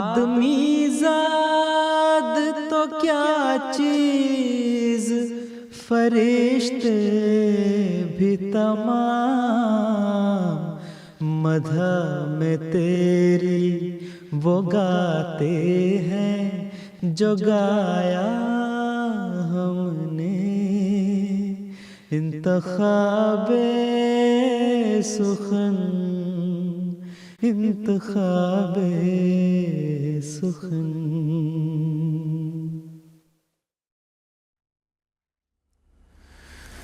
آدمی زاد تو کیا چیز، فرشتے بھی تمام، مدح میں تیری وہ گاتے ہیں جو گایا ہم نے، انتخاب سخن انتخاب سخن۔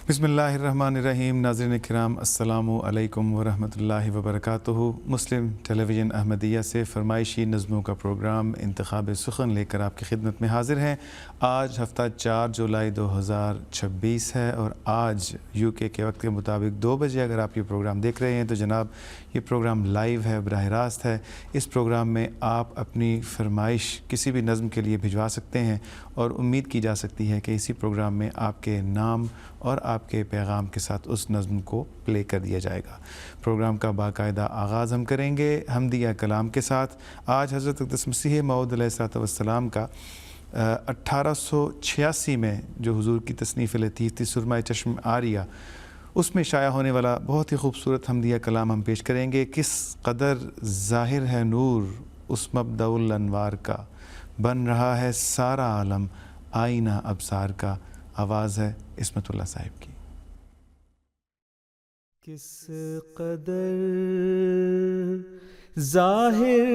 بسم اللہ الرحمن الرحیم۔ ناظرین کرام السلام علیکم ورحمۃ اللہ وبرکاتہ۔ مسلم ٹیلی ویژن احمدیہ سے فرمائشی نظموں کا پروگرام انتخاب سخن لے کر آپ کی خدمت میں حاضر ہیں۔ آج ہفتہ 4 جولائی 2026 ہے اور آج یو کے وقت کے مطابق 2 بجے اگر آپ یہ پروگرام دیکھ رہے ہیں تو جناب یہ پروگرام لائیو ہے، براہ راست ہے۔ اس پروگرام میں آپ اپنی فرمائش کسی بھی نظم کے لیے بھجوا سکتے ہیں اور امید کی جا سکتی ہے کہ اسی پروگرام میں آپ کے نام اور آپ کے پیغام کے ساتھ اس نظم کو پلے کر دیا جائے گا۔ پروگرام کا باقاعدہ آغاز ہم کریں گے حمدیہ کلام کے ساتھ۔ آج حضرت اقدس مسیح موعود علیہ الصلوۃ والسلام کا 1886 میں جو حضور کی تصنیف لطیف تھی سرمۂ چشم آریہ، اس میں شائع ہونے والا بہت ہی خوبصورت حمدیہ کلام ہم پیش کریں گے۔ کس قدر ظاہر ہے نور اس مبدأ الانوار کا، بن رہا ہے سارا عالم آئینہ ابصار کا۔ آواز ہے عصمت اللہ صاحب کی۔ کس قدر ظاہر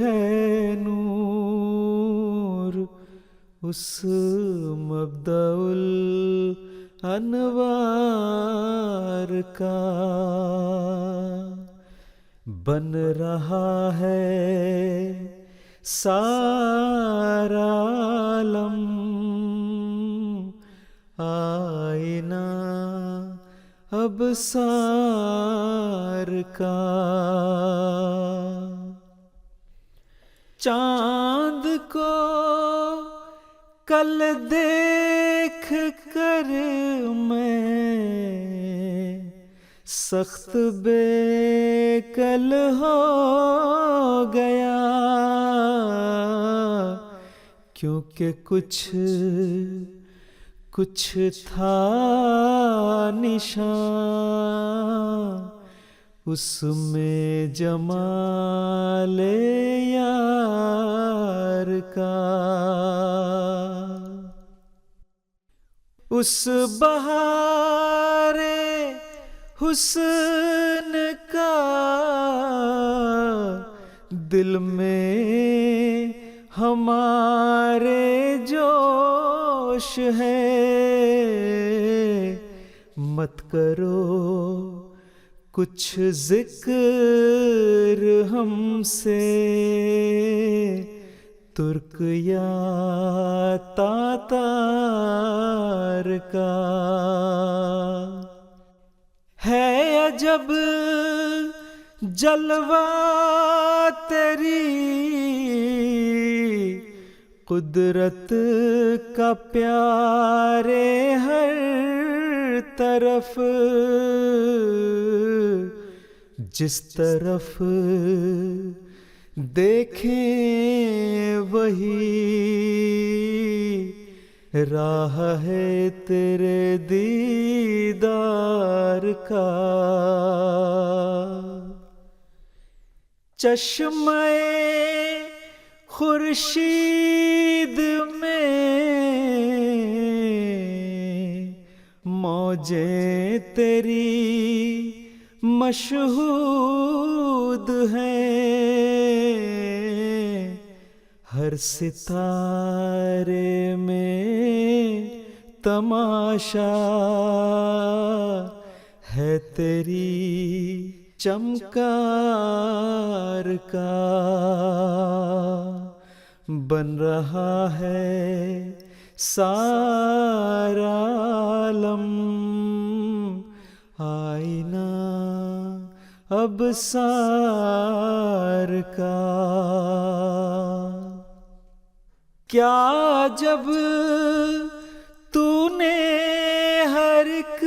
ہے نور اس مبدأ الانوار کا، بن رہا ہے سارا عالم آئینہ ابصار کا۔ چاند کو کل دیکھ کر میں سخت بے کل ہو گیا، کیونکہ کچھ تھا نشان اس میں جمال یار کا، اس بہار حسن کا دل میں ہمارے جوش ہے، مت کرو کچھ ذکر ہم سے ترک یا تاتار کا، ہے عجب جلوہ تیری قدرت کا پیارے ہر طرف، جس طرف دیکھیں وہی راہ ہے تیرے دیدار کا، چشمہ خورشید میں موجیں تیری مشہود ہیں، ہر ستارے میں تماشا ہے تیری چمکار کا، بن رہا ہے سارا عالم آئینہ ابصار کا، کیا جب تو نے ہر ایک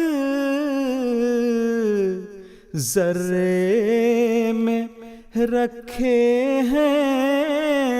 ذرے میں رکھے ہیں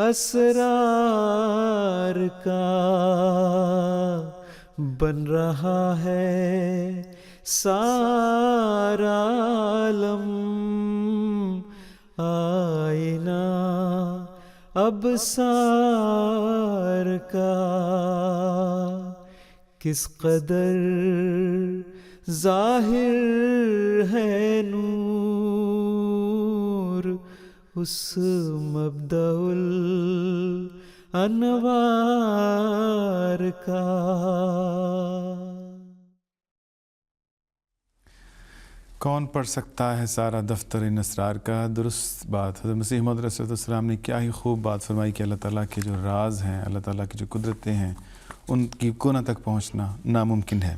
اسرار کا بن رہا ہے سارا عالم آئینہ ابصار کا کس قدر ظاہر ہے نور اس مبدأ الانوار کا. کون پڑھ سکتا ہے سارا دفتر ان اسرار کا. درست بات. حضرت مسیح موعود علیہ السلام نے کیا ہی خوب بات فرمائی کہ اللہ تعالیٰ کے جو راز ہیں، اللہ تعالیٰ کی جو قدرتیں ہیں، ان کی کونا تک پہنچنا ناممکن ہے.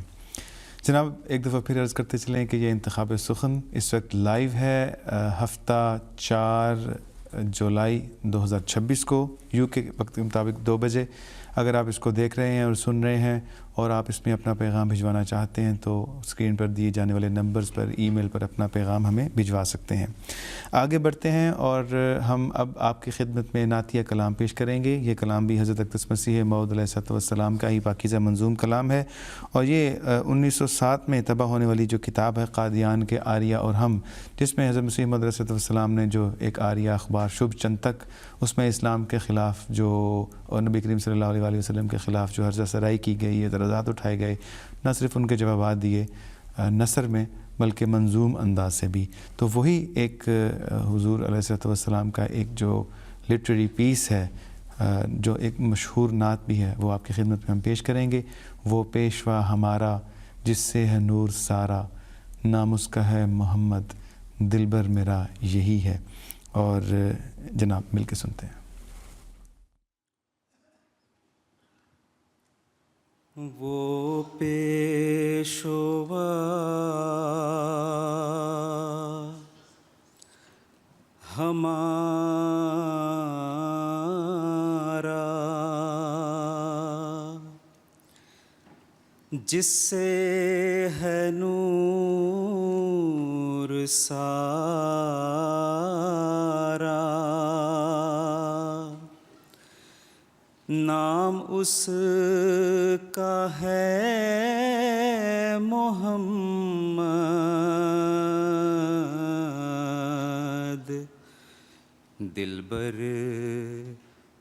جناب ایک دفعہ پھر عرض کرتے چلیں کہ یہ انتخاب سخن اس وقت لائیو ہے ہفتہ 4 جولائی 2026 کو یو کے وقت کے مطابق 2 بجے. اگر آپ اس کو دیکھ رہے ہیں اور سن رہے ہیں اور آپ اس میں اپنا پیغام بھجوانا چاہتے ہیں تو اسکرین پر دیے جانے والے نمبرز پر ای میل پر اپنا پیغام ہمیں بھجوا سکتے ہیں. آگے بڑھتے ہیں اور ہم اب آپ کی خدمت میں نعتیہ کلام پیش کریں گے. یہ کلام بھی حضرت اقدس مسیح موعود علیہ السلام کا ہی پاکیزہ منظوم کلام ہے اور یہ 1907 میں طبع ہونے والی جو کتاب ہے قادیان کے آریہ اور ہم، جس میں حضرت مسیح موعود علیہ السلام نے جو ایک آریہ اخبار شبھ چنتک اس میں اسلام کے خلاف جو اور نبی کریم صلی اللہ علیہ وسلم کے خلاف جو ہرزہ سرائی کی گئی، اعتراضات اٹھائے گئے، نہ صرف ان کے جوابات دیے نثر میں بلکہ منظوم انداز سے بھی. تو وہی ایک حضور علیہ السلام کا ایک جو لٹریری پیس ہے، جو ایک مشہور نعت بھی ہے، وہ آپ کی خدمت میں ہم پیش کریں گے. وہ پیشوا ہمارا جس سے ہے نور سارا، نام اس کا ہے محمد، دلبر میرا یہی ہے. اور جناب مل کے سنتے ہیں. وہ پیشوا ہمارا جس سے ہے نور سارا، نام اس کا ہے محمد، دلبر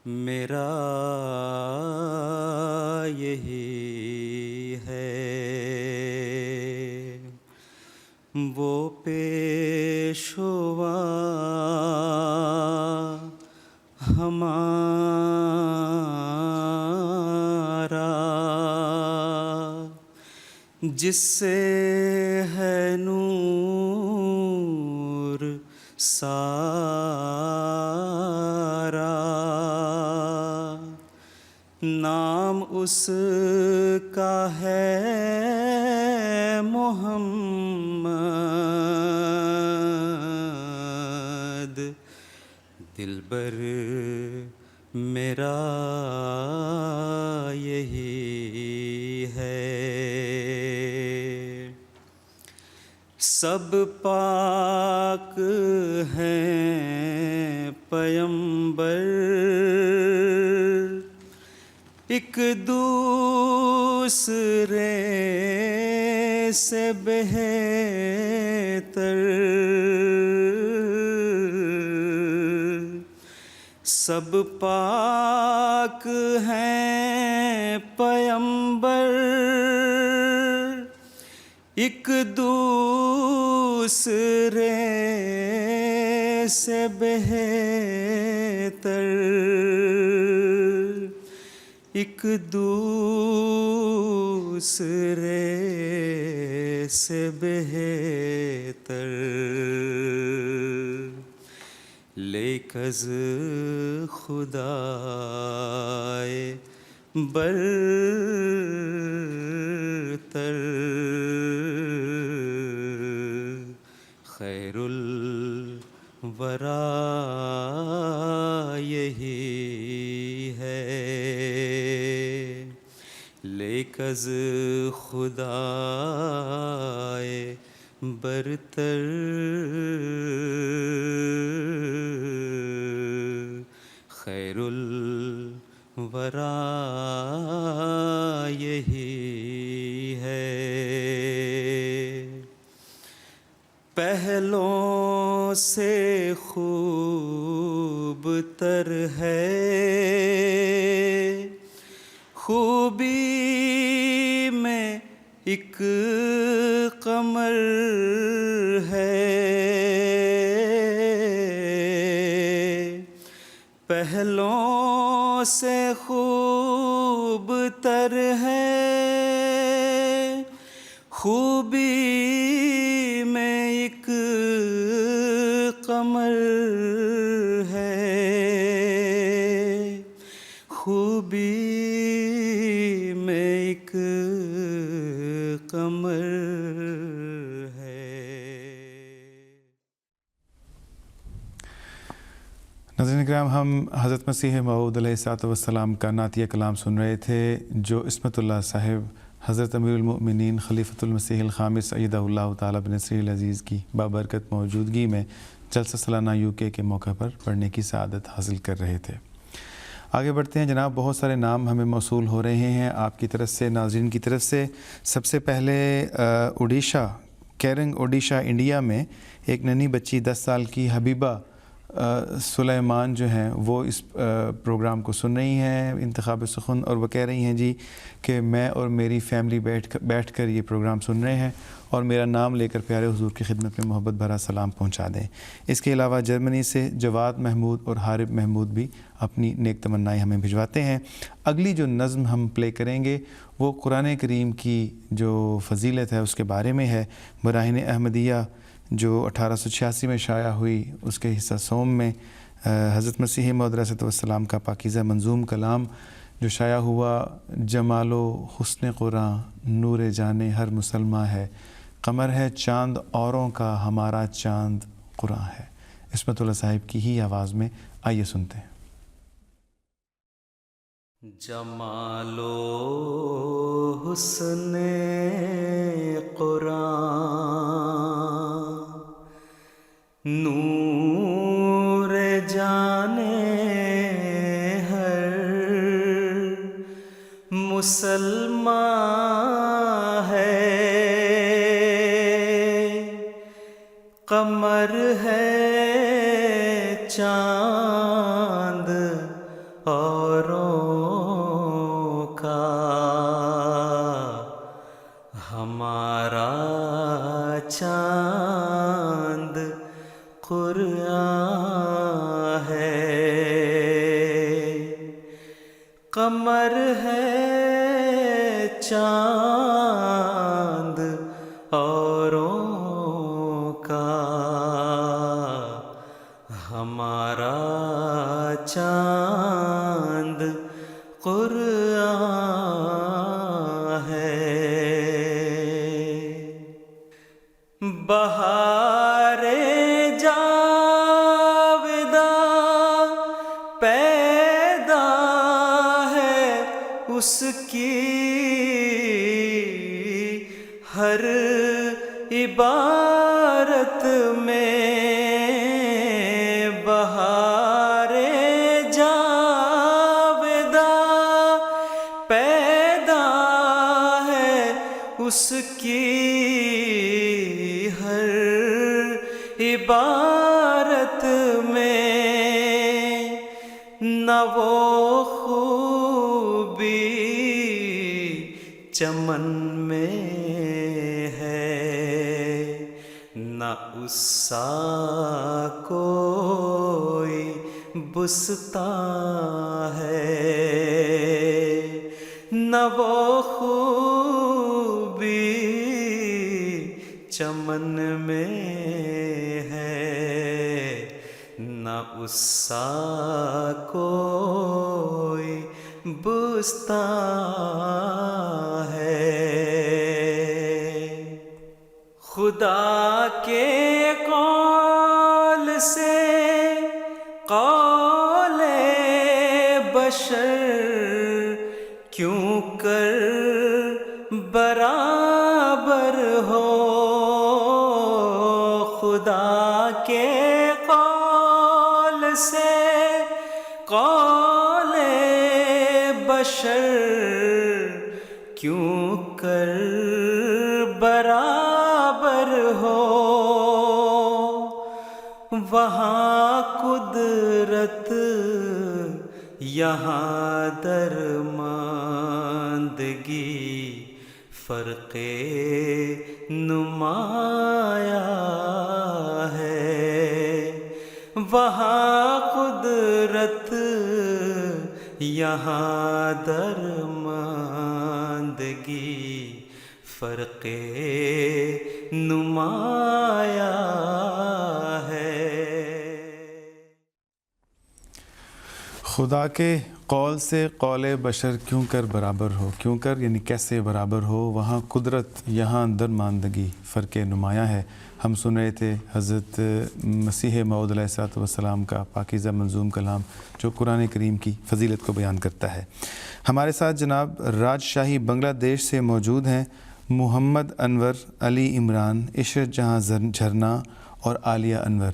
میرا یہی ہے. وہ پیشوا ہمارا جس سے ہے نور سارا، نام اس کا ہے محمد، دلبر میرا یہی ہے. سب پاک ہیں پیمبر، ایک دوسرے سے بہتر، سب پاک ہیں پیمبر، ایک دوسرے سے بہتر، ایک دوسرے سے بہتر، لیکز خدائے برتر، خیر الورا یہی ہے. ایک از خدائے برتر خیر الورا یہی ہے، پہلوں سے خوب تر ہے، خوبی میں ایک قمر ہے، پہلوں سے خوب تر ہے، خوبی میں ایک قمر ہے، خوبی میں ایک قمر ہے۔ ناظرین کرام، ہم حضرت مسیح موعود علیہ الصلوۃ والسلام کا نعتیہ کلام سن رہے تھے جو عصمت اللہ صاحب حضرت امیر المؤمنین خلیفۃ المسیح الخامس ایدہ اللہ تعالیٰ بنصرہ العزیز کی بابرکت موجودگی میں جلسہ سالانہ UK کے موقع پر پڑھنے کی سعادت حاصل کر رہے تھے۔ آگے بڑھتے ہیں جناب، بہت سارے نام ہمیں موصول ہو رہے ہیں آپ کی طرف سے، ناظرین کی طرف سے۔ سب سے پہلے اڈیشہ، کیرنگ اڈیشہ انڈیا میں ایک ننھی بچی 10 سال کی حبیبہ سلیمان جو ہیں وہ اس پروگرام کو سن رہی ہیں انتخاب سخن، اور وہ کہہ رہی ہیں جی کہ میں اور میری فیملی بیٹھ کر یہ پروگرام سن رہے ہیں اور میرا نام لے کر پیارے حضور کی خدمت میں محبت بھرا سلام پہنچا دیں۔ اس کے علاوہ جرمنی سے جواد محمود اور حارب محمود بھی اپنی نیک تمنائیں ہمیں بھجواتے ہیں۔ اگلی جو نظم ہم پلے کریں گے وہ قرآن کریم کی جو فضیلت ہے اس کے بارے میں ہے۔ براہین احمدیہ جو 1886 میں شائع ہوئی، اس کے حصہ سوم میں حضرت مسیح موعود علیہ السلام کا پاکیزہ منظوم کلام جو شائع ہوا، جمال و حسن قرآن نور جانے ہر مسلمہ ہے، قمر ہے چاند اوروں کا ہمارا چاند قرآن ہے۔ عصمت اللہ صاحب کی ہی آواز میں، آئیے سنتے ہیں۔ جمال و حسن قرآن نور جانے ہر مسلمان ہے، قمر ہے چاند اوروں کا ہمارا چاند قرآن ہے، قمر ہے چاند اوروں کا ہمارا چاند قرآن ہے، بہار جاوداں پیدا ہے اس کی ہر عبارت میں، بہار جاوداں پیدا ہے اس کی ہر عبارت میں، نہ وہ خوبی چمن میں ہے، نہ اس سا کوئی بستاں ہے، نہ وہ خوبی چمن میں ہے، نہ اس سا کوئی بستاں ہے، خدا کے قول سے قول بشر کیوں کر بشر کیوں کر برابر ہو، وہاں قدرت یہاں درماندگی، فرق نمایاں ہے۔ وہاں قدرت یہاں درماندگی، فرق نمایاں ہے۔ خدا کے قول سے قول بشر کیوں کر برابر ہو، کیوں کر یعنی کیسے برابر ہو، وہاں قدرت یہاں درماندگی، فرق نمایاں ہے۔ ہم سن رہے تھے حضرت مسیح موعود علیہ الصلوۃ والسلام کا پاکیزہ منظوم کلام جو قرآن کریم کی فضیلت کو بیان کرتا ہے۔ ہمارے ساتھ جناب راجشاہی بنگلہ دیش سے موجود ہیں محمد انور، علی عمران، عشرت جہاں جھرنا اور عالیہ انور۔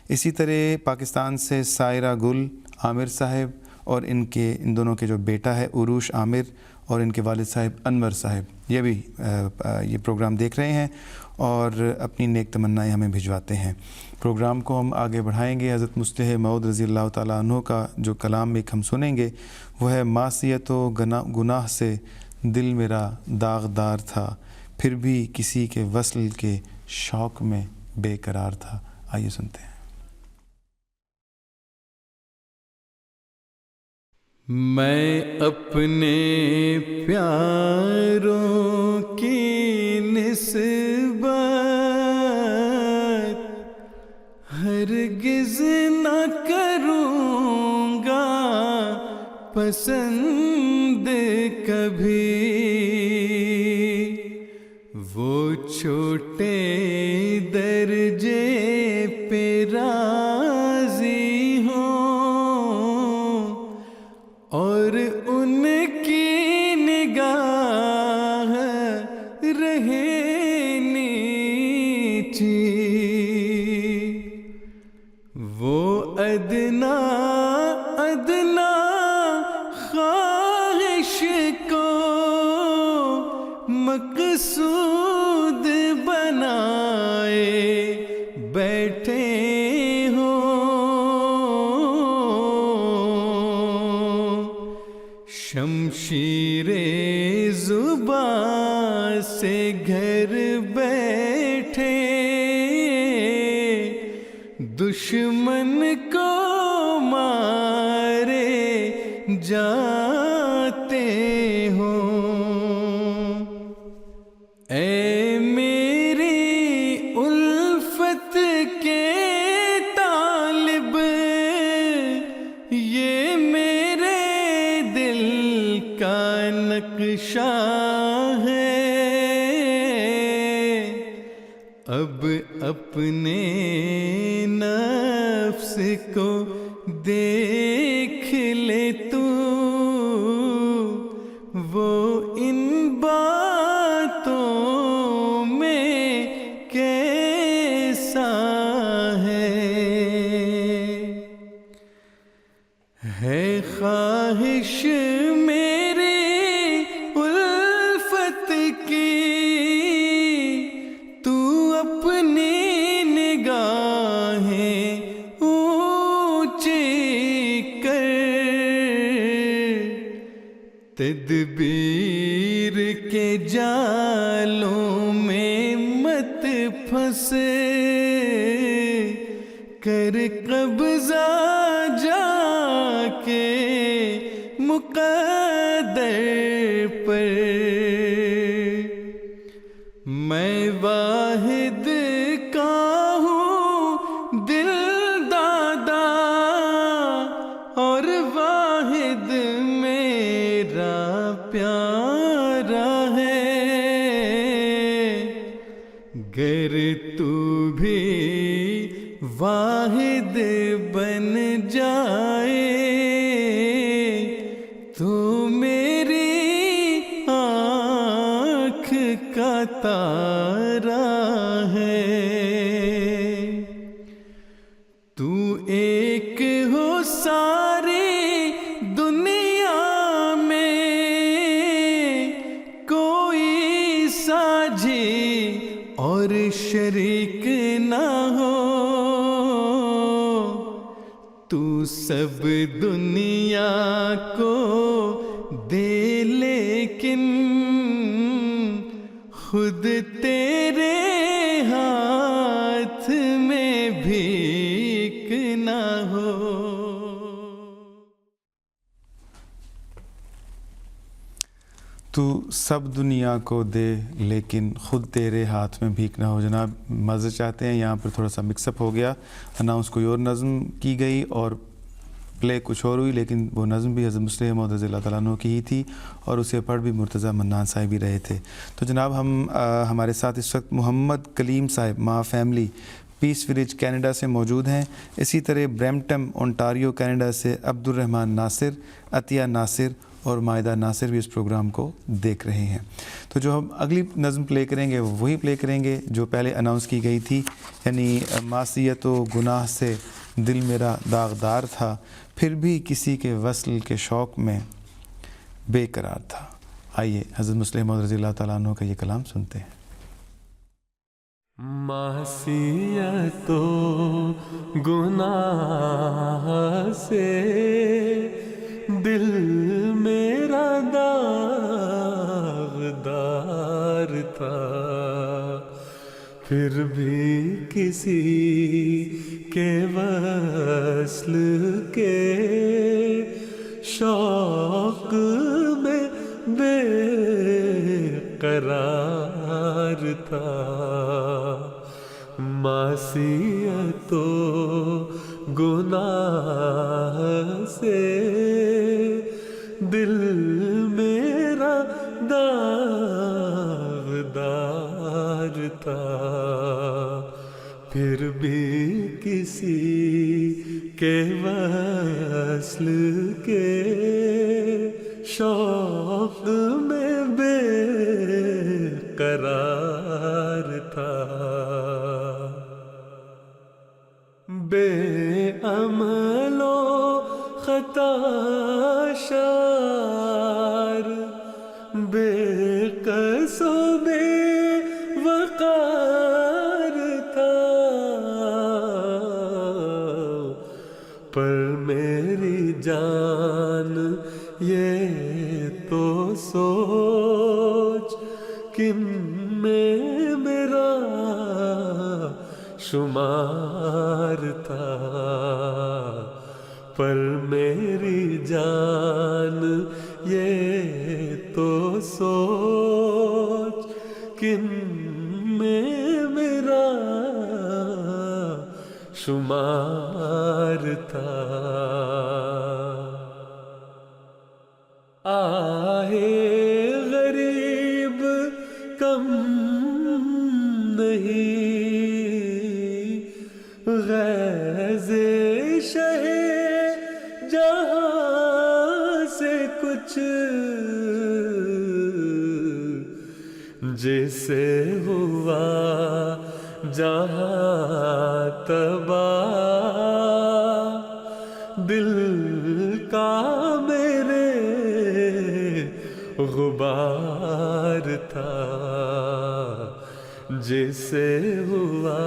اسی طرح پاکستان سے سائرہ گل، عامر صاحب اور ان دونوں کے جو بیٹا ہے عروش عامر اور ان کے والد صاحب انور صاحب، یہ بھی یہ پروگرام دیکھ رہے ہیں اور اپنی نیک تمنائیں ہمیں بھجواتے ہیں۔ پروگرام کو ہم آگے بڑھائیں گے۔ حضرت مسیح موعود رضی اللہ تعالیٰ عنہ کا جو کلام ایک ہم سنیں گے وہ ہے: معصیت و گناہ سے دل میرا داغدار تھا، پھر بھی کسی کے وصل کے شوق میں بے قرار تھا۔ آئیے سنتے ہیں۔ میں اپنے پیاروں کی نسبت ہرگز نہ کروں گا پسند کبھی، وہ چھوٹے درجے پہ راضی اور ان کی نگاہ رہے نیچی، وہ ادنا خواہش کو مقصود بنائے بیٹھے شمشیر زبان سے گھر بیٹھے دشمن کو مارے جاتے ہوں۔ اے میری الفت کے طالب، یہ میرے دل کا نقشہ ہے، اب اپنے نفس کو دیکھ لے تو، وہ ان باتوں میں کیسا ہے خواہش میری الفت کی، تو اپنی نگاہیں اونچی کر، تدبیر کے جالوں میں مت پھنس، کر قبضہ جا کے مقدر پر، میں واحد کا ہوں دل دادا اور واحد میرا پیارا ہے، گر تو بھی واحد بن جائے تو میری آنکھ کا تارا ہے، تو ایک ہو ساری دنیا میں شریک نہ ہو، تو سب دنیا کو دے لیکن خود تیرے ہاتھ میں بھیک نہ ہو۔ تو سب دنیا کو دے لیکن خود تیرے ہاتھ میں بھیک نہ ہو۔ جناب معذرت چاہتے ہیں، یہاں پر تھوڑا سا مکس اپ ہو گیا، اناؤنس کوئی اور نظم کی گئی اور پلے کچھ اور ہوئی، لیکن وہ نظم بھی حضرت مسلم موعود رضی اللہ تعالیٰ عنہ کی ہی تھی اور اسے پڑھ بھی مرتضیٰ منان صاحب بھی رہے تھے۔ تو جناب ہمارے ساتھ اس وقت محمد کلیم صاحب ماں فیملی پیس ولیج کینیڈا سے موجود ہیں، اسی طرح برمپٹن اونٹاریو کینیڈا سے عبد الرحمن ناصر، عطیہ ناصر اور مائدہ ناصر بھی اس پروگرام کو دیکھ رہے ہیں۔ تو جو ہم اگلی نظم پلے کریں گے وہ وہی پلے کریں گے جو پہلے اناؤنس کی گئی تھی، یعنی معصیت و گناہ سے دل میرا داغدار تھا، پھر بھی کسی کے وصل کے شوق میں بے قرار تھا۔ آئیے حضرت مسلم موعود رضی اللہ تعالیٰ عنہ کا یہ کلام سنتے ہیں۔ معصیت و گناہ سے دل میرا داغدار تھا، پھر بھی کسی کے وصل کے شوق میں بے قرار تھا۔ معصیت و گناہ سے دل میرا داغدار تھا، پھر بھی کسی کے وصل کے شوق میں بے قرار تھا۔ بے عمل و خطا شار، بے قص و بے وقار تھا، پر میری جان یہ تو سوچ کن میں میرا شمار تھا، پر میری جان یہ تو سوچ کن میں میرا شمار تھا۔ آہے غریب کم نہیں، غیظ شہ جہاں سے کچھ، جسے ہوا جہاں تباہ، دل کا میرے غبار تھا، جسے ہوا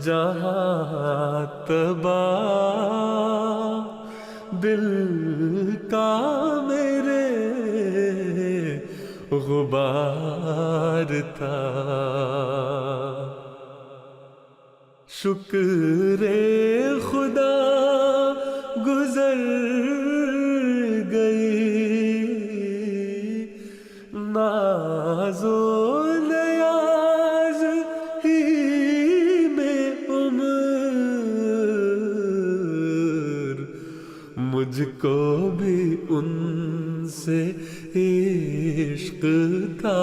جہاں تباہ، دل کا میرے غبار تھا۔ شکر خدا گزر گئی، ناز و نیاز ہی میں عمر، مجھ کو بھی ان سے عشق تھا،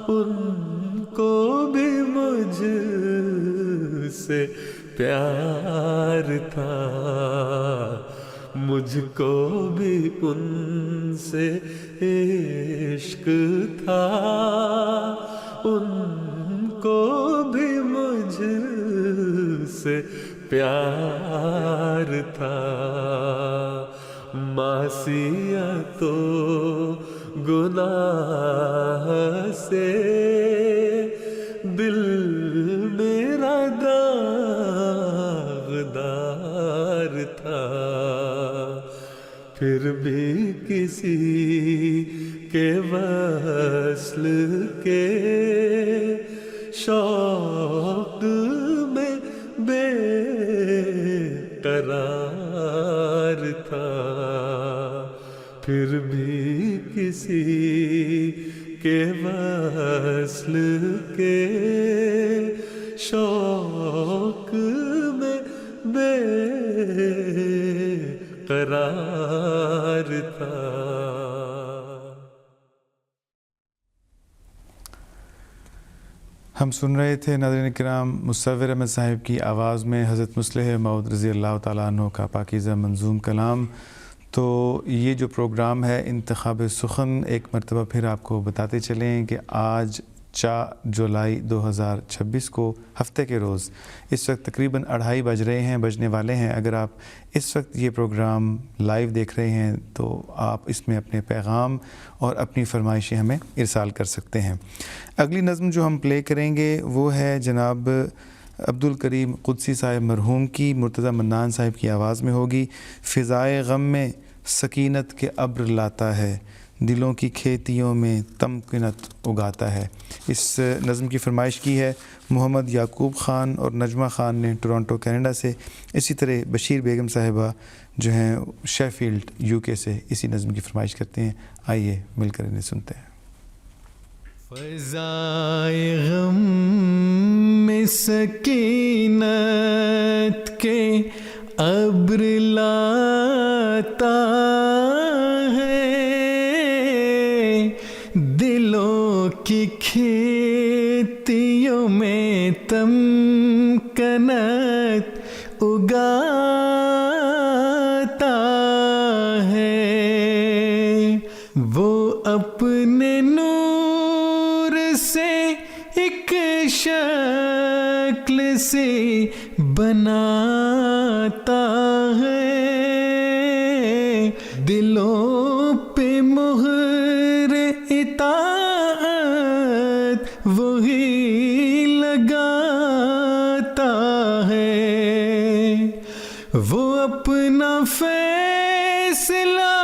ان کو بھی مجھ سے پیار تھا، مجھ کو بھی ان سے عشق تھا، ان کو بھی مجھ سے پیار تھا۔ معصیت و گناہ سے پھر بھی کسی کے وصل کے شوق میں بے قرار تھا، پھر بھی کسی کے وصل کے شوق میں بے قرار تھا۔ ہم سن رہے تھے ناظرین کرام مصور احمد صاحب کی آواز میں حضرت مصلح موعود رضی اللہ تعالیٰ عنہ کا پاکیزہ منظوم کلام۔ تو یہ جو پروگرام ہے انتخاب سخن، ایک مرتبہ پھر آپ کو بتاتے چلیں کہ آج 4 جولائی 2026 کو ہفتے کے روز اس وقت تقریباً 2:30 بجنے والے ہیں۔ اگر آپ اس وقت یہ پروگرام لائیو دیکھ رہے ہیں تو آپ اس میں اپنے پیغام اور اپنی فرمائشیں ہمیں ارسال کر سکتے ہیں۔ اگلی نظم جو ہم پلے کریں گے وہ ہے جناب عبدالکریم قدسی صاحب مرحوم کی، مرتضی منان صاحب کی آواز میں ہوگی۔ فضائے غم میں سکینت کے ابر لاتا ہے، دلوں کی کھیتیوں میں تمکنت اگاتا ہے۔ اس نظم کی فرمائش کی ہے محمد یعقوب خان اور نجمہ خان نے ٹورانٹو کینیڈا سے، اسی طرح بشیر بیگم صاحبہ جو ہیں شیفیلڈ UK سے اسی نظم کی فرمائش کرتے ہیں۔ آئیے مل کر انہیں سنتے ہیں۔ فضائے غم میں سکینت کے ابر لاتا ہے، دلوں کی کھیتیوں میں تمکنت اگاتا ہے، وہ اپنے نور سے ایک شکل سے بناتا ہے، دلوں پہ مہر اطاعت وہی لگاتا ہے، وہ اپنا فیصلہ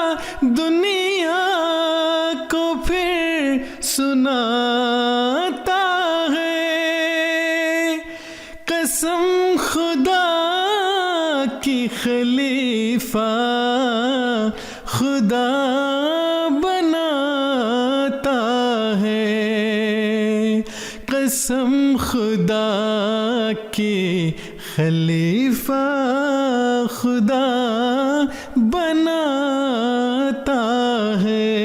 دنیا کو پھر سناتا ہے، قسم خدا کی خلیفہ خدا بناتا ہے، قسم خدا کی خلیفہ خدا بناتا ہے،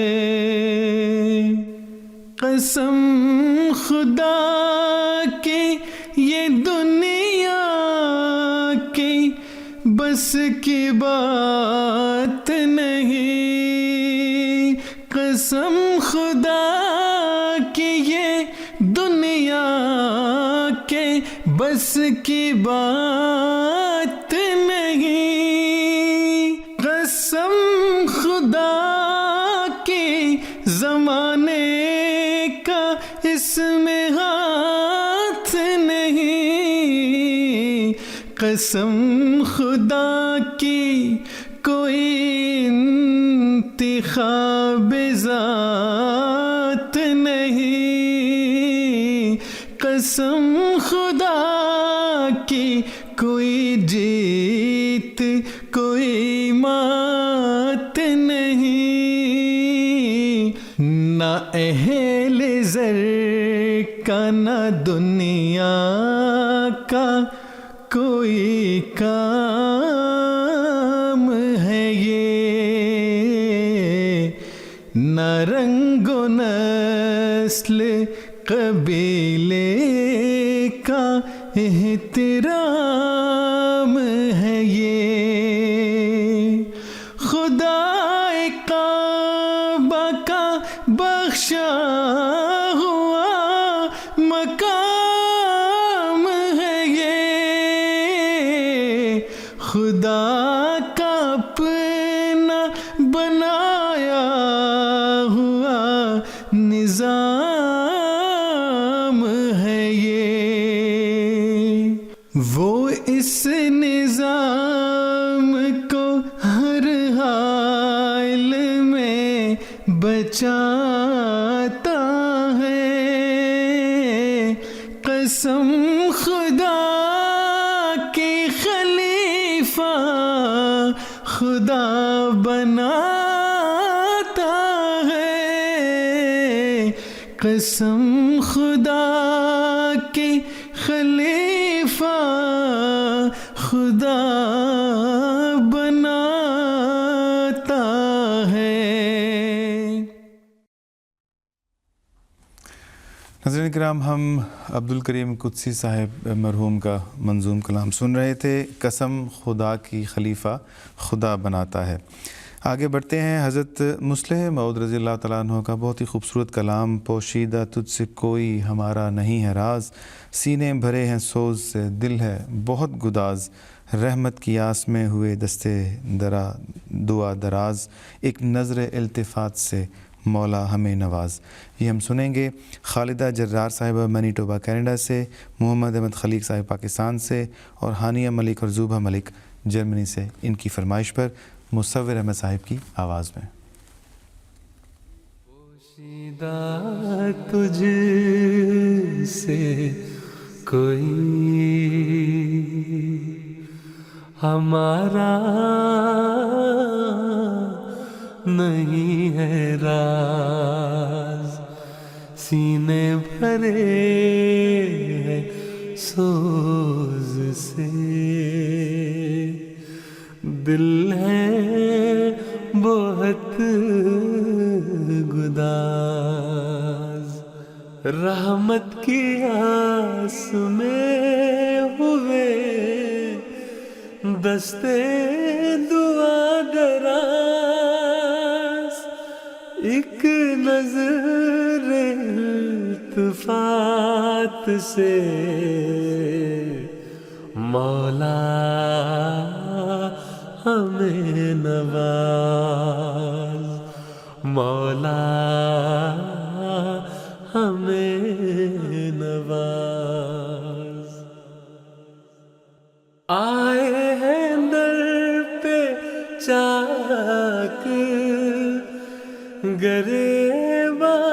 قسم خدا کی یہ دنیا کی بس کی بات نہیں، قسم خدا کی یہ دنیا کے بس کی بات نہیں، قسم خدا کی زمانے کا اس میں ہاتھ نہیں، قسم خدا کی کوئی انتخاب ذات نہیں، قسم خدا کی کوئی جیت کوئی مات نہیں، نہ اہل زر کا نہ دنیا کا کوئی کام ہے یہ، نہ رنگ و نسل قبیلے کا احترام ہے یہ، خدا کعبہ کا بخشا ہوا مقام ہے یہ، خدا کا اپنا بنایا ہوا نظام ہے یہ، وہ اس نظام کو ہر حال بچاتا ہے، قسم خدا کی خلیفہ خدا بناتا ہے، قسم خدا کی خلیفہ خدا بناتا ہے۔ ناظرین کرام، ہم عبدالکریم قدسی صاحب مرحوم کا منظوم کلام سن رہے تھے، قسم خدا کی خلیفہ خدا بناتا ہے۔ آگے بڑھتے ہیں۔ حضرت مصلح موعود رضی اللہ تعالیٰ عنہ کا بہت ہی خوبصورت کلام، پوشیدہ تجھ سے کوئی ہمارا نہیں ہے راز، سینے بھرے ہیں سوز سے دل ہے بہت گداز، رحمت کی آس میں ہوئے دستے دعا دراز، ایک نظر التفات سے مولا ہمیں نواز۔ یہ ہم سنیں گے خالدہ جرار صاحبہ مینیٹوبا کینیڈا سے، محمد احمد خلیق صاحب پاکستان سے، اور ہانیہ ملک اور زوبہ ملک جرمنی سے، ان کی فرمائش پر مصور احمد صاحب کی آواز میں۔ پوشیدہ تجھ سے کوئی ہمارا نہیں ہے راز، سینے بھرے ہیں سوز سے دل ہے بہت گداز، رحمت کی آس میں ہوئے دستے دعا دراز، ایک نظر التفات سے مولا ہمیں نواز، مولا ہمیں نواز۔ آئے ہیں در پہ چاک گریباں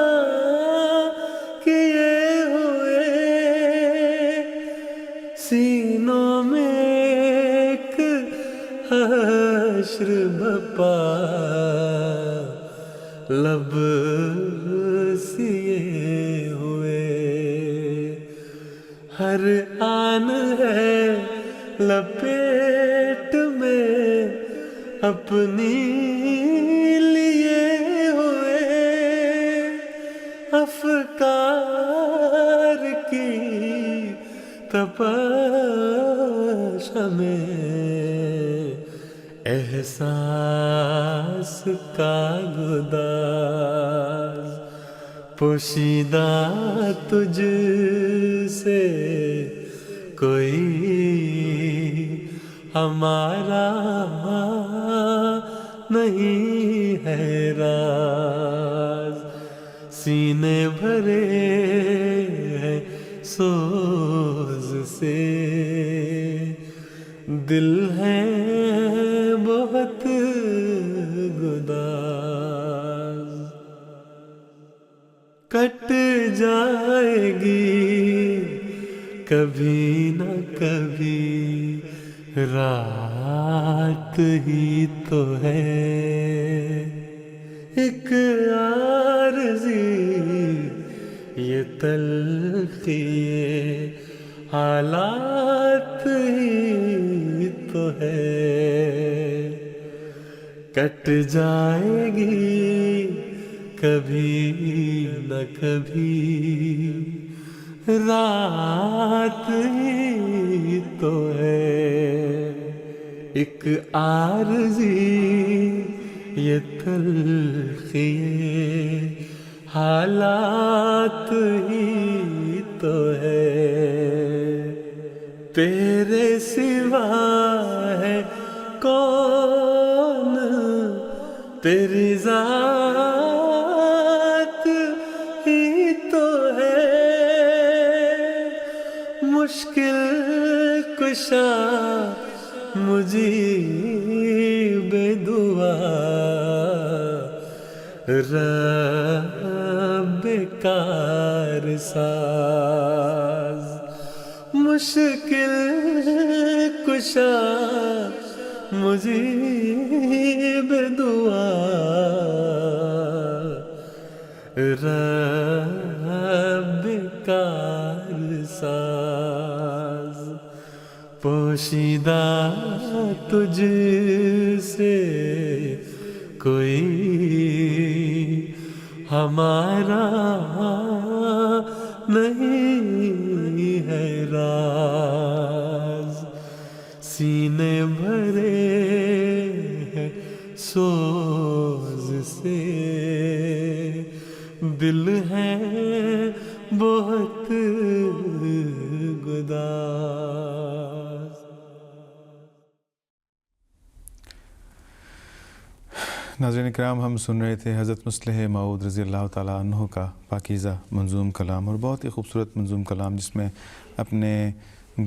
کیے ہوئے، سینوں میں ایک حشر بپا، لب سیے ہوئے، ہر آن ہے لپیٹ میں اپنی لیے ہوئے، افکار کی تپش ہمیں احساس کا گداز، پوشیدہ تجھ سے کوئی ہمارا نہیں ہے راز، سینے بھرے ہیں سوز سے دل ہے بہت گداز، کٹ جائے گی کبھی نہ کبھی رات ہی تو ہے، ایک عارضی یہ تلخی حالات ہی تو ہے، کٹ جائے گی کبھی نہ کبھی رات ہی تو ہے، ایک عارضی یہ تلخی حالات ہی تو ہے، تیرے سوا ہے کون، تیری ذات ہی تو ہے، مشکل کشا مجیب دعا رب کار ساز، مشکل کشا مجیب دعا، رب کار ساز، پوشیدہ تجھ سے کوئی ہمارا نہیں ہے راز، سینے بھرے ہیں سوز سے، دل ہے بہت گداز۔ ناظرین کرام، ہم سن رہے تھے حضرت مصلح موعود رضی اللہ تعالیٰ عنہ کا پاکیزہ منظوم کلام، اور بہت ہی خوبصورت منظوم کلام جس میں اپنے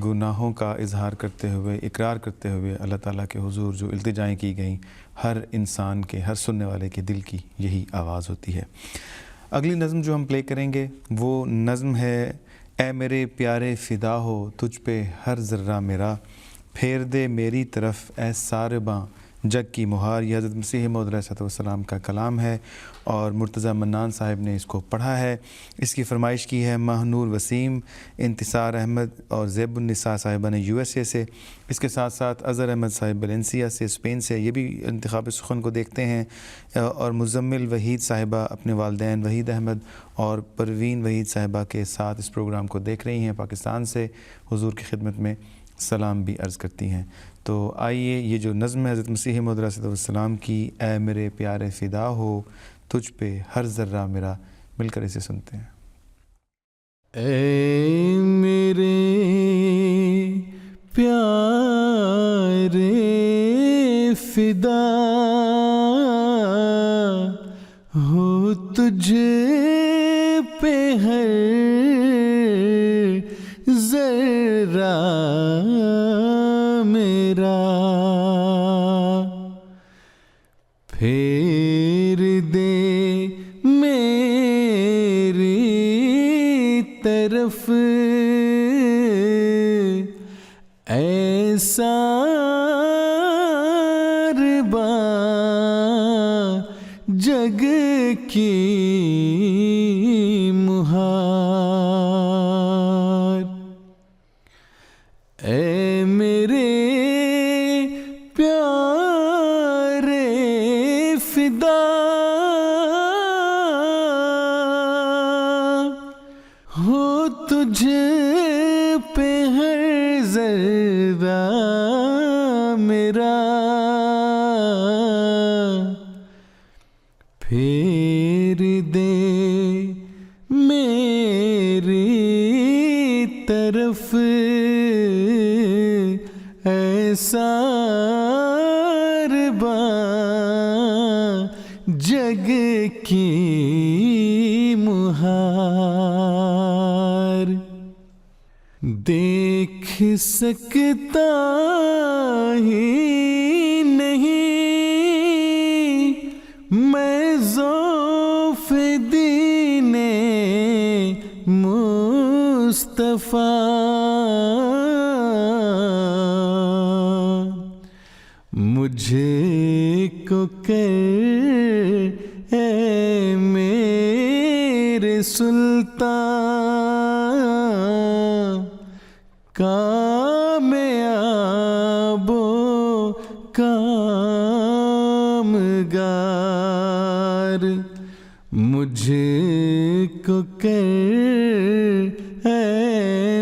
گناہوں کا اظہار کرتے ہوئے، اقرار کرتے ہوئے اللہ تعالیٰ کے حضور جو التجائیں کی گئیں، ہر انسان کے، ہر سننے والے کے دل کی یہی آواز ہوتی ہے۔ اگلی نظم جو ہم پلے کریں گے وہ نظم ہے اے میرے پیارے فدا ہو تجھ پہ ہر ذرہ میرا، پھیر دے میری طرف اے سارباں جگ کی مہار۔ یہ حضرت مسیح موعود علیہ السلام کا کلام ہے اور مرتضیٰ منان صاحب نے اس کو پڑھا ہے۔ اس کی فرمائش کی ہے ماہ نور وسیم، انتصار احمد اور زیب النساء صاحبہ نے USA سے، اس کے ساتھ ساتھ اظہر احمد صاحب ویلنسیا سے، اسپین سے، یہ بھی انتخاب سخن کو دیکھتے ہیں، اور مزمل وحید صاحبہ اپنے والدین وحید احمد اور پروین وحید صاحبہ کے ساتھ اس پروگرام کو دیکھ رہی ہیں، پاکستان سے حضور کی خدمت میں سلام بھی عرض کرتی ہیں۔ تو آئیے یہ جو نظم ہے حضرت مسیح موعود علیہ السلام کی اے میرے پیارے فدا ہو تجھ پہ ہر ذرہ میرا، مل کر اسے سنتے ہیں۔ اے میرے پیارے فدا ہو تجھ پہ ہر ذرہ میرا، پھیر دے میری طرف ایسا جگ کی مہار، اے میرے پیارے فدا ہو تجھ پہ ہر ذرہ میرا، پھیر دے میری طرف ایسا جگ کی مہار، دیکھ سکتا ہی نہیں میں ذوف دین مصطفیٰ، مجھے کو کر اے میرے سلطان کامیاب و کامگار، مجھے کو کر اے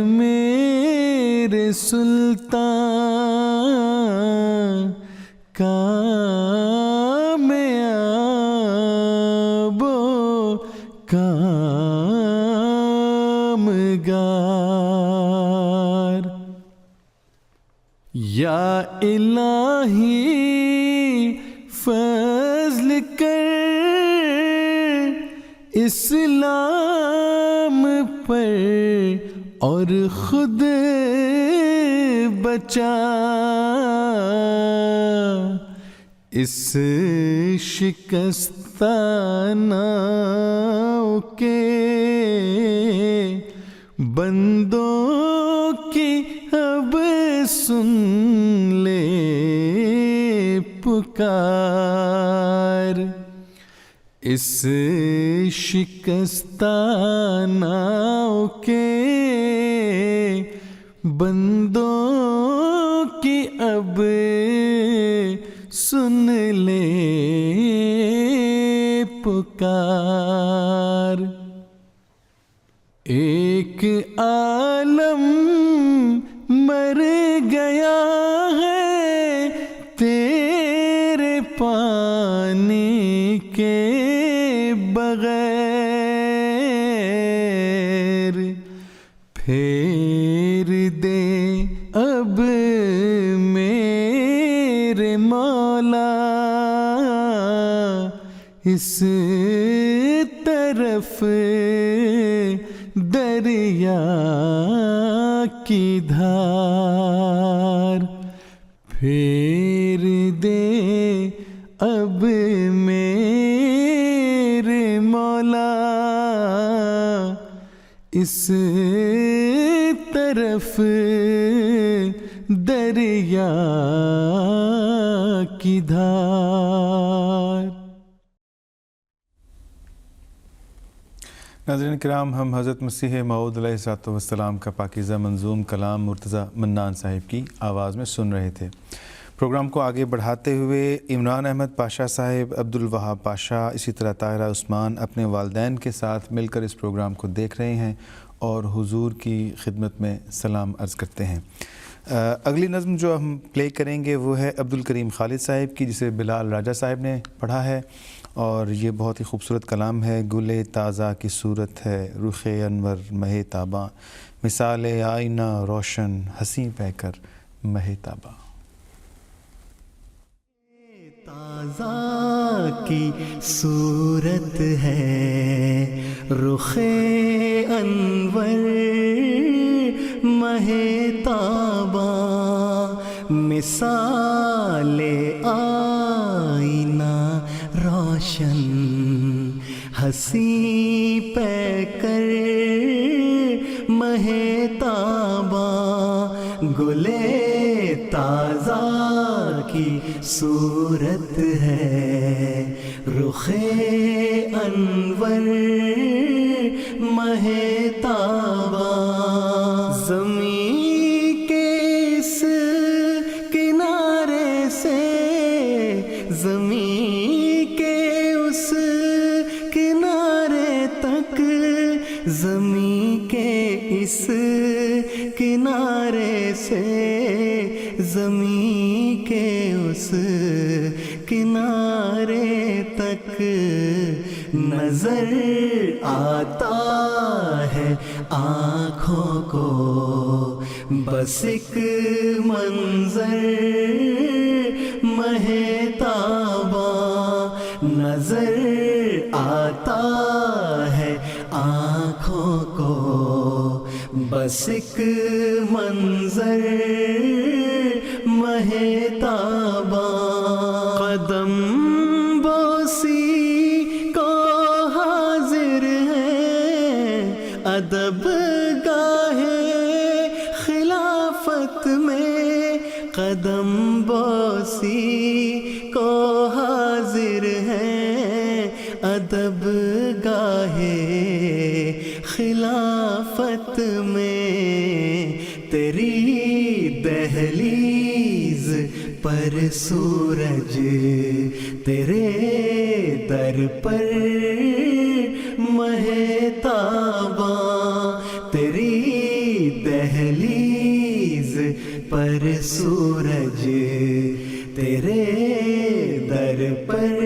میرے سلطان کامیاب و کامگار۔ یا الہی فضل کر اسلام پر اور خود بچا، اس شکست آستانوں کے بندوں کی اب سن لے پکار، اس شکستہ ناؤ کے بندوں کی اب سن لے پکار۔ ایک عالم مر گیا ہے تیرے پانی کے بغیر، پھیر دے اب میرے مولا اس طرف دریا کی دھار، پھیر دے اب میرے مولا اس طرف دریا کی دھار۔ ناظرین کرام، ہم حضرت مسیح موعود علیہ الصلوۃ والسلام کا پاکیزہ منظوم کلام مرتضیٰ منان صاحب کی آواز میں سن رہے تھے۔ پروگرام کو آگے بڑھاتے ہوئے عمران احمد پاشا صاحب، عبدالوہاب پاشا، اسی طرح طاہرہ عثمان اپنے والدین کے ساتھ مل کر اس پروگرام کو دیکھ رہے ہیں اور حضور کی خدمت میں سلام عرض کرتے ہیں۔ اگلی نظم جو ہم پلے کریں گے وہ ہے عبدالکریم خالد صاحب کی، جسے بلال راجہ صاحب نے پڑھا ہے، اور یہ بہت ہی خوبصورت کلام ہے۔ گل تازہ کی صورت ہے رخ انور مہ تاباں، مثال آئینہ روشن ہنسی پہ کر مہ تاباں۔ تازہ کی صورت ہے رخ انور مہ تاباں، مثال آئینہ روشن ہنسی پہ کر مہ تاباں، گل تازہ کی صورت ہے رخ انور مہ تاباں، زمین کے اس کنارے سے زمین کے اس کنارے تک، زمین کے اس کنارے سے زمین کے اس کنارے تک نظر آتا ہے آنکھوں کو بس ایک منظر مہ تاباں، نظر آتا ہے آنکھوں کو بس ایک منظر مہ تاباں، قدم بوسی کو حاضر ہے ادب گاہے خلافت میں، قدم بوسی کو حاضر ہے ادب گاہے خلافت میں، تیری دہلیز پر سورج تیرے در پر مہ تاباں، تیری دہلیز پر سورج تیرے در پر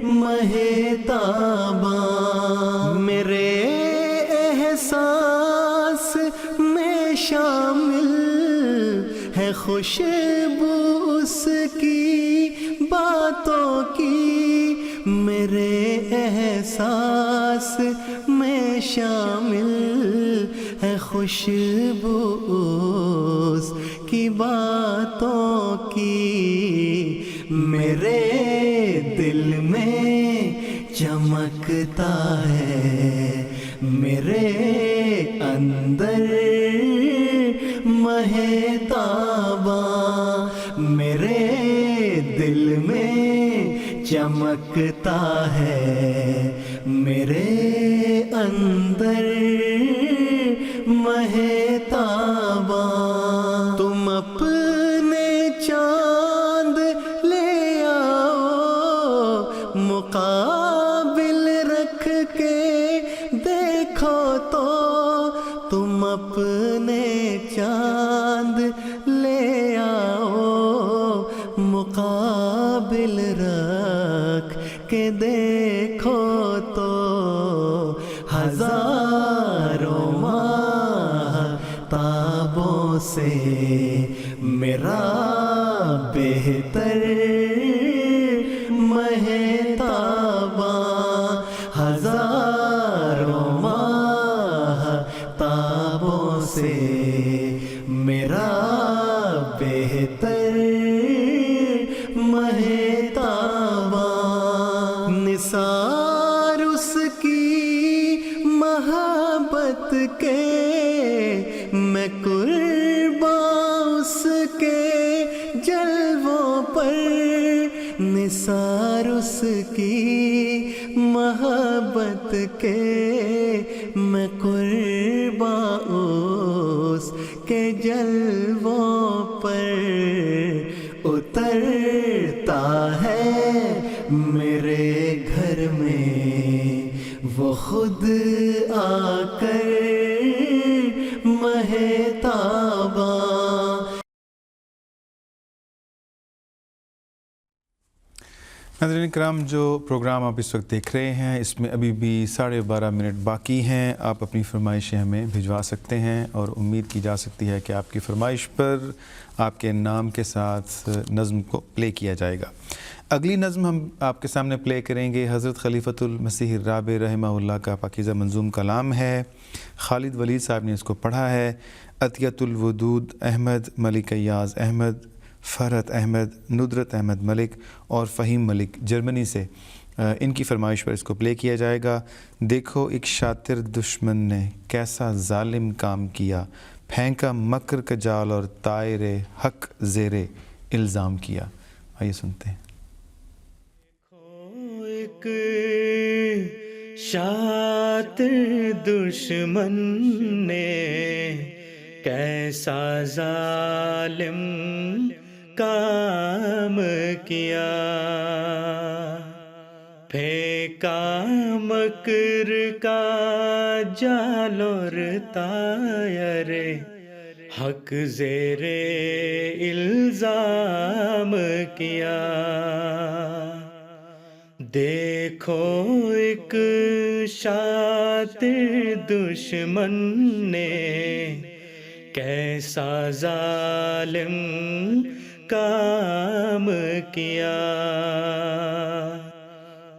مہ تاباں، میرے احساس میں شامل ہے خوشبو اس کی باتوں کی، میرے احساس میں شامل ہے خوشبو اس کی باتوں کی، میرے دل میں میں چمکتا ہے میرے اندر مہ تاباں، میرے دل میں چمکتا ہے میرے اندر مہ تاباں۔ تم اپنے چاند لے آؤ، مقابل رکھ کے دیکھو تو، تم اپنے چاند لے آؤ، مقابل رکھ کے دیکھو تو، ہزاروں ماہ تابوں سے میرا بہتر مہ تاباں، ہزاروں ماہ تابوں سے میرا بہتر مہ تاباں۔ نثار اس کی محبت کے میں قرباں اس کے جلووں پر، نثار اس کی محبت کے میں قرباں اس کے جلووں پر، اترتا ہے میرے گھر میں وہ خود آ کر مہ تاباں۔ ناظرین کرام، جو پروگرام آپ اس وقت دیکھ رہے ہیں اس میں ابھی بھی 12:30 منٹ باقی ہیں۔ آپ اپنی فرمائشیں ہمیں بھجوا سکتے ہیں اور امید کی جا سکتی ہے کہ آپ کی فرمائش پر آپ کے نام کے ساتھ نظم کو پلے کیا جائے گا۔ اگلی نظم ہم آپ کے سامنے پلے کریں گے، حضرت خلیفۃ المسیح الرابع رحمہ اللہ کا پاکیزہ منظوم کلام ہے۔ خالد ولید صاحب نے اس کو پڑھا ہے۔ عطیۃ الودود احمد، ملک ایاز احمد، فرحت احمد، ندرت احمد ملک اور فہیم ملک جرمنی سے ان کی فرمائش پر اس کو پلے کیا جائے گا۔ دیکھو ایک شاطر دشمن نے کیسا ظالم کام کیا، پھینکا مکر کا جال اور طائر حق زیر الزام کیا۔ آئیے سنتے ہیں۔ ایک شاطر دشمن نے کیسا ظالم کام کیا، پھینکا مکر کا جال اور طائر حق زیر الزام کیا۔ دیکھو ایک شاطر دشمن نے کیسا ظالم کام کیا،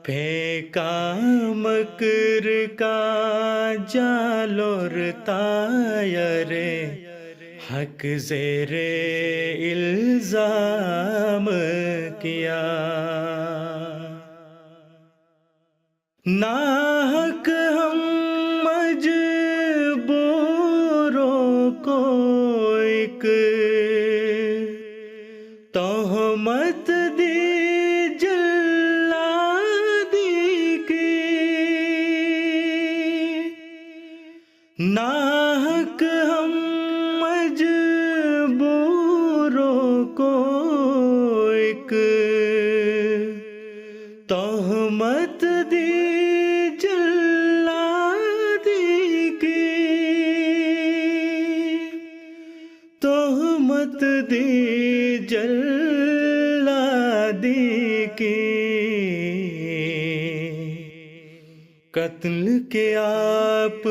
پھینکا مکر کا جال اور طائر حق زیر الزام کیا۔ ناحق ہم مجبوروں کو ایک تہمت دی جلادی کی، ناحق ہم مجبوروں کو ایک تہمت دی تہمت دی جلادی کی، قتل کے آپ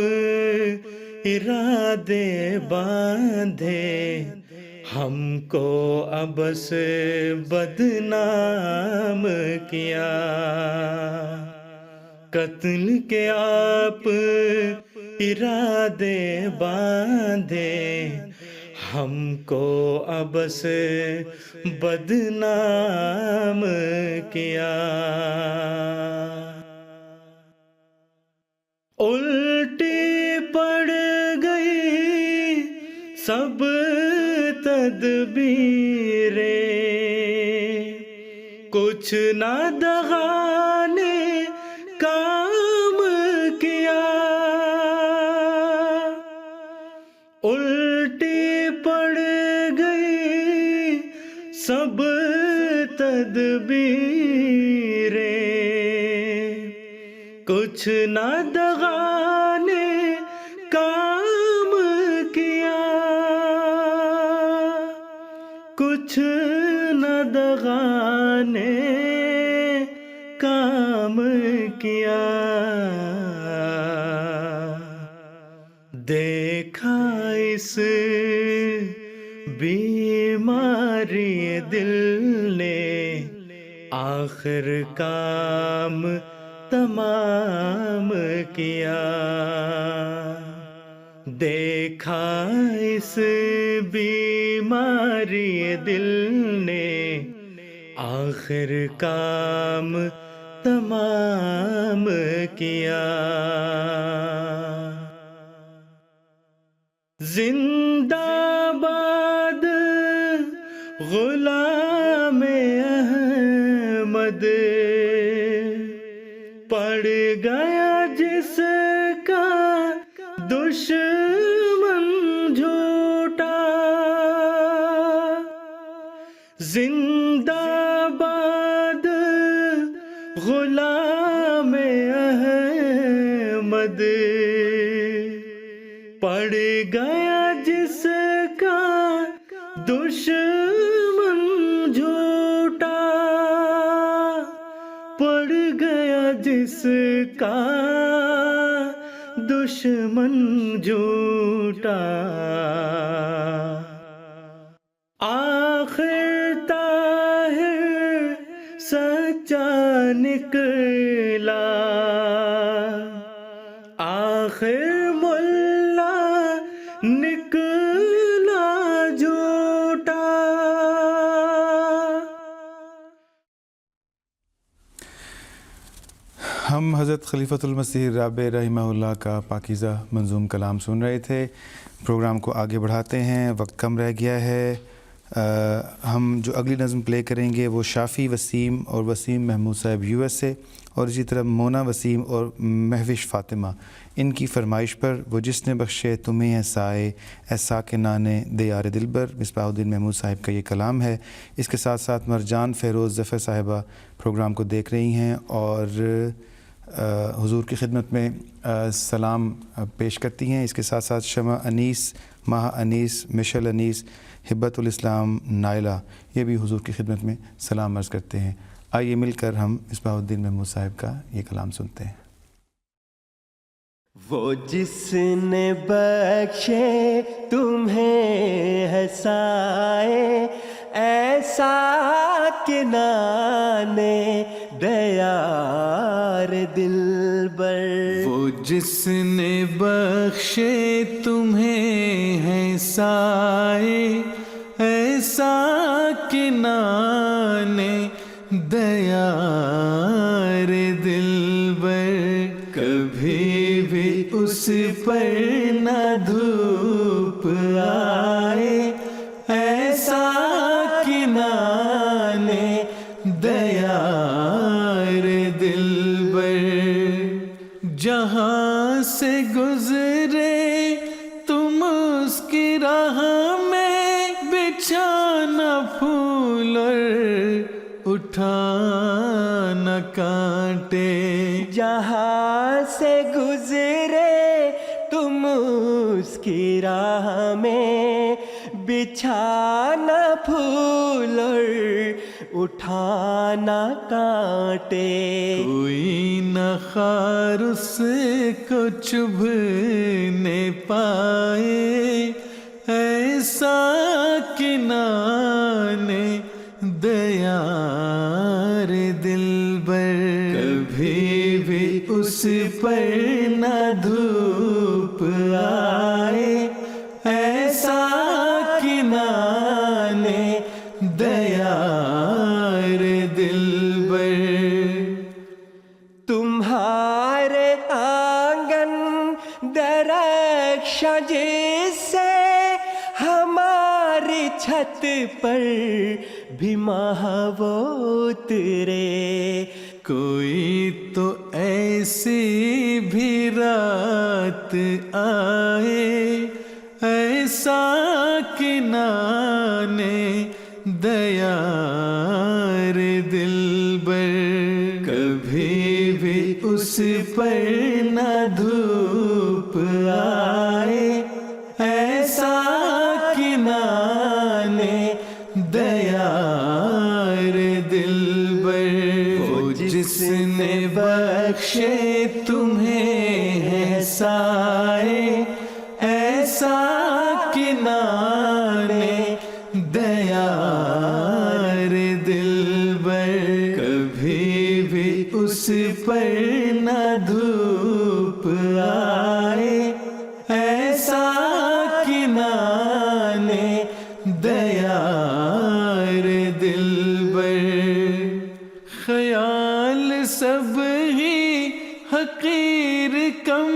ارادے باندھے، ہم کو ابس بدنام کیا، قتل کے آپ ارادے باندھے، ہم کو ابس بدنام کیا. الٹی پڑ گئی سب تدبیریں، کچھ نہ دغا نے کام کیا. الٹی پڑ گئی سب تدبیریں، کچھ نہ دغا نے کام کیا. کچھ نہ دغا نے کام کیا. دیکھا اس بیماری دل نے آخر کام تمام کیا. دیکھا اس بیماری دل نے آخر کام تمام کیا. زندہ باد غلام احمد، پڑ گیا جس کا دشمن جھوٹا. زندہ باد غلام احمد، پڑ گیا جس کا دشمن جھوٹا. پڑ گیا جس کا دشمن جھوٹا. آخر طاہر سچا نکلا، آخر ملا نکلا جھوٹا. ہم حضرت خلیفۃ المسیح رابع رحمہ اللہ کا پاکیزہ منظوم کلام سن رہے تھے. پروگرام کو آگے بڑھاتے ہیں، وقت کم رہ گیا ہے. ہم جو اگلی نظم پلے کریں گے وہ شافی وسیم اور وسیم محمود صاحب US سے، اور اسی طرح مونا وسیم اور مہوش فاطمہ، ان کی فرمائش پر وہ جس نے بخشے تمہیں احسائے ایسا کے نانے دے یار دلبر، مصباح الدین محمود صاحب کا یہ کلام ہے. اس کے ساتھ ساتھ مرجان فیروز ظفر صاحبہ پروگرام کو دیکھ رہی ہیں اور حضور کی خدمت میں سلام پیش کرتی ہیں. اس کے ساتھ ساتھ شمع انیس، ماہ انیس، مشل انیس، ہبت الاسلام نائلہ، یہ بھی حضور کی خدمت میں سلام عرض کرتے ہیں. آئیے مل کر ہم مصباح الدین محمود صاحب کا یہ کلام سنتے ہیں. وہ جس نے بخشے تمہیں ہے سائے ایسا کہ نانے دیار دلبر، وہ جس نے بخشے تمہیں ہے سائے ایسا کہ نانے دیار دلبر، کبھی بھی اس پر نہ دھوپ آئے ایسا کہ نانے دیار دلبر. جہاں سے گزرے تم اس کی راہ میں بچھانا پھول اور اٹھانا کانٹے. جہاں سے گزرے تم اس کی راہ میں بچھانا پھول اور اٹھانا کانٹے. کوئی نہ خار اس کو چبھنے پائے ایسا کہ نانے دیار دلبر، کبھی بھی اس پر نہ دھوپ آئے ایسا کہ تمہارے آنگن درخشاں جس سے ہماری چھت پر بھی ماہو اترے. کوئی تو ایسی بھی رات آئے ایسا کہ نانے دیار دلبر، کبھی بھی اس پر نہ دھوپ آئے ایسا کہ نانے دیار دلبر. وہ جس نے بخشے تمہیں ہے سائے ایسا کہ نانے دیار دلبر، کبھی بھی اس پر نہ دھوپ آئے ایسا کہ نانے دیار دلبر. خیال سب ہی حقیر کم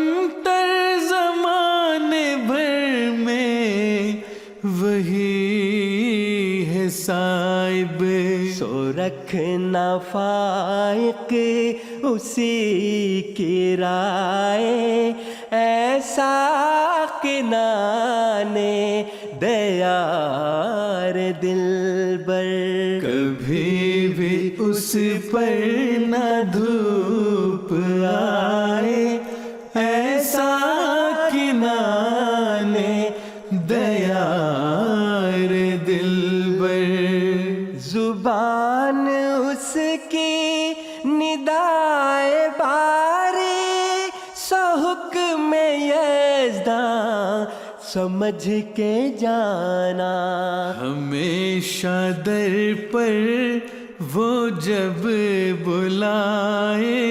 تر زمانے بھر میں وہی ہے صاحب. سو رکھنا فائق اسی کی رائے ایسا کہ نانے دیار دلبر، کبھی بھی اس پر نہ دھوپ آئے ایسا کہ نانے دیار دلبر. زبان اس کی ندائے باری سو حکم یزداں سمجھ کے جانا. ہمیشہ در پر وہ جب بلائے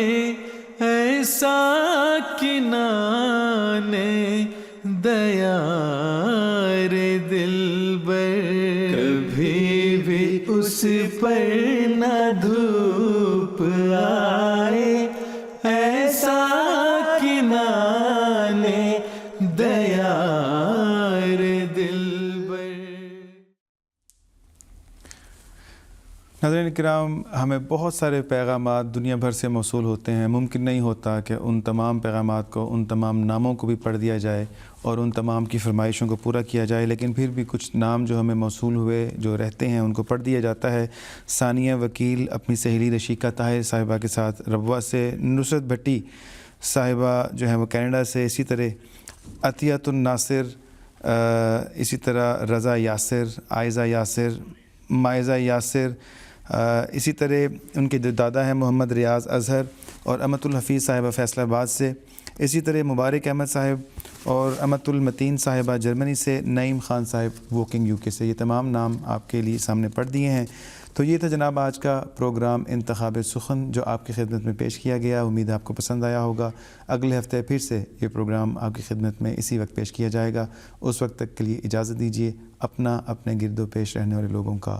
ایسا کہ نانے دیار دلبر، کبھی بھی اس پر نہ دھوپ آئے ایسا کہ نانے دیار دلبر. ناظرین کرام، ہمیں بہت سارے پیغامات دنیا بھر سے موصول ہوتے ہیں. ممکن نہیں ہوتا کہ ان تمام پیغامات کو، ان تمام ناموں کو بھی پڑھ دیا جائے اور ان تمام کی فرمائشوں کو پورا کیا جائے، لیکن پھر بھی کچھ نام جو ہمیں موصول ہوئے جو رہتے ہیں ان کو پڑھ دیا جاتا ہے. ثانیہ وکیل اپنی سہیلی رشیقہ طاہر صاحبہ کے ساتھ ربوہ سے، نصرت بھٹی صاحبہ جو ہیں وہ کینیڈا سے، اسی طرح عطیۃ الناصر، اسی طرح رضا یاسر، عائزہ یاسر، مائزہ یاسر، اسی طرح ان کے جو دادا ہیں محمد ریاض اظہر اور امت الحفیظ صاحبہ فیصل آباد سے، اسی طرح مبارک احمد صاحب اور امت المتین صاحبہ جرمنی سے، نعیم خان صاحب ووکنگ یو کے سے. یہ تمام نام آپ کے لیے سامنے پڑھ دیے ہیں. تو یہ تھا جناب آج کا پروگرام انتخاب سخن جو آپ کی خدمت میں پیش کیا گیا. امید ہے آپ کو پسند آیا ہوگا. اگلے ہفتے پھر سے یہ پروگرام آپ کی خدمت میں اسی وقت پیش کیا جائے گا. اس وقت تک کے لیے اجازت دیجیے. اپنے گرد و پیش رہنے والے لوگوں کا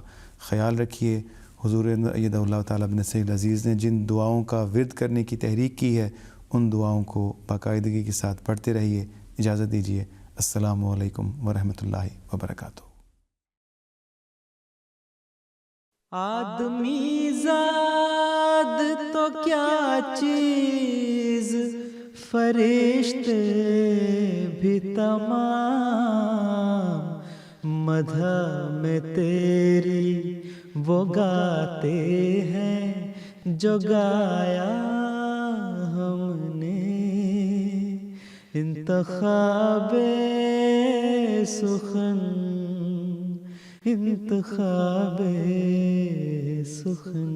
خیال رکھیے. حضور ایدہ اللہ تعالیٰ بن سید عزیز نے جن دعاؤں کا ورد کرنے کی تحریک کی ہے ان دعاؤں کو باقاعدگی کے ساتھ پڑھتے رہیے. اجازت دیجیے. السلام علیکم ورحمۃ اللہ وبرکاتہ. آدمی زاد تو کیا چیز، فرشتے بھی تمام، مدح میں تیری وہ گاتے ہیں جو گایا ہم نے. انتخاب سخن، انتخاب سخن.